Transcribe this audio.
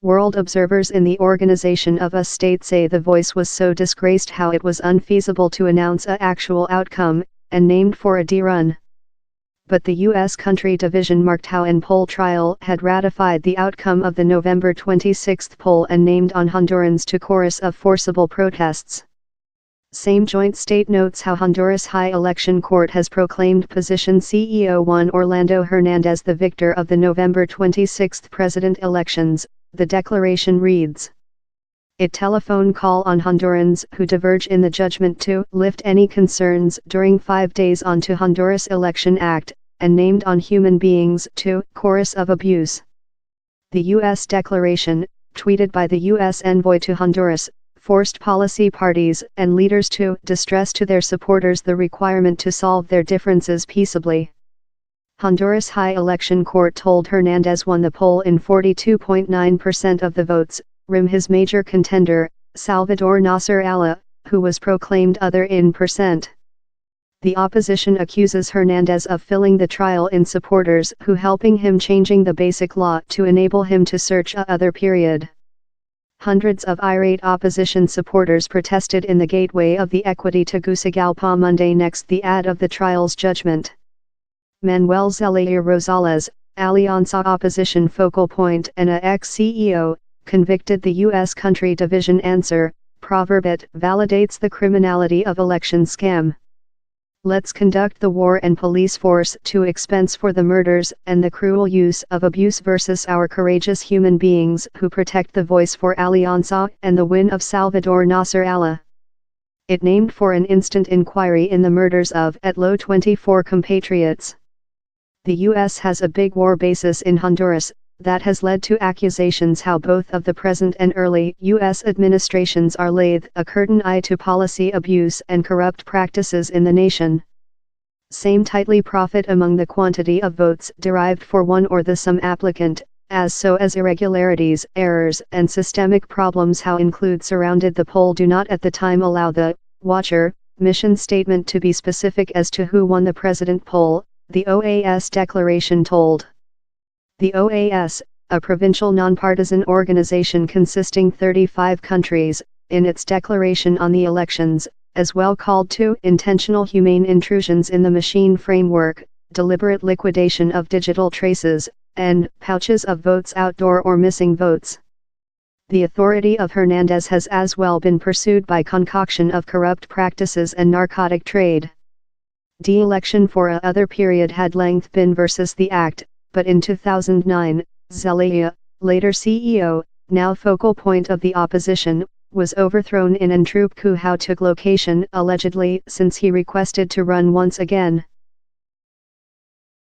World observers in the Organization of a State say the voice was so disgraced how it was unfeasible to announce a actual outcome, and named for a derun. But the U.S. Country Division marked how an poll trial had ratified the outcome of the November 26 poll and named on Hondurans to chorus of forcible protests. Same joint state notes how Honduras High Election Court has proclaimed position CEO Juan Orlando Hernandez the victor of the November 26 president elections. The declaration reads: "It telephone call on Hondurans who diverge in the judgment to lift any concerns during 5 days onto Honduras Election Act, and named on human beings to chorus of abuse." The U.S. declaration, tweeted by the U.S. envoy to Honduras, forced policy parties and leaders to distress to their supporters the requirement to solve their differences peaceably. Honduras High Election Court told Hernandez won the poll in 42.9% of the votes, his major contender, Salvador Nasser Allah, who was proclaimed other in percent. The opposition accuses Hernandez of filling the trial in supporters who helping him changing the basic law to enable him to search a other period. Hundreds of irate opposition supporters protested in the gateway of the Equity Tegucigalpa Monday next the ad of the trial's judgment. Manuel Zelaya Rosales, Alianza opposition focal point and a ex-CEO, convicted the U.S. Country Division answer, proverb it validates the criminality of election scam. Let's conduct the war and police force to expense for the murders and the cruel use of abuse versus our courageous human beings who protect the voice for Alianza and the win of Salvador Nasser Allah. It named for an instant inquiry in the murders of at low 24 compatriots. The U.S. has a big war basis in Honduras, that has led to accusations how both of the present and early U.S. administrations are laid a curtain eye to policy abuse and corrupt practices in the nation. Same tightly profit among the quantity of votes derived for one or the some applicant, as so as irregularities, errors and systemic problems how include surrounded the poll do not at the time allow the watcher mission statement to be specific as to who won the president poll, the OAS declaration told. The OAS, a provincial nonpartisan organization consisting 35 countries, in its declaration on the elections, as well called to intentional humane intrusions in the machine framework, deliberate liquidation of digital traces, and pouches of votes outdoor or missing votes. The authority of Hernandez has as well been pursued by concoction of corrupt practices and narcotic trade. De-election for a other period had length been versus the act, but in 2009, Zelaya, later CEO, now focal point of the opposition, was overthrown in an troop coup how took location allegedly since he requested to run once again.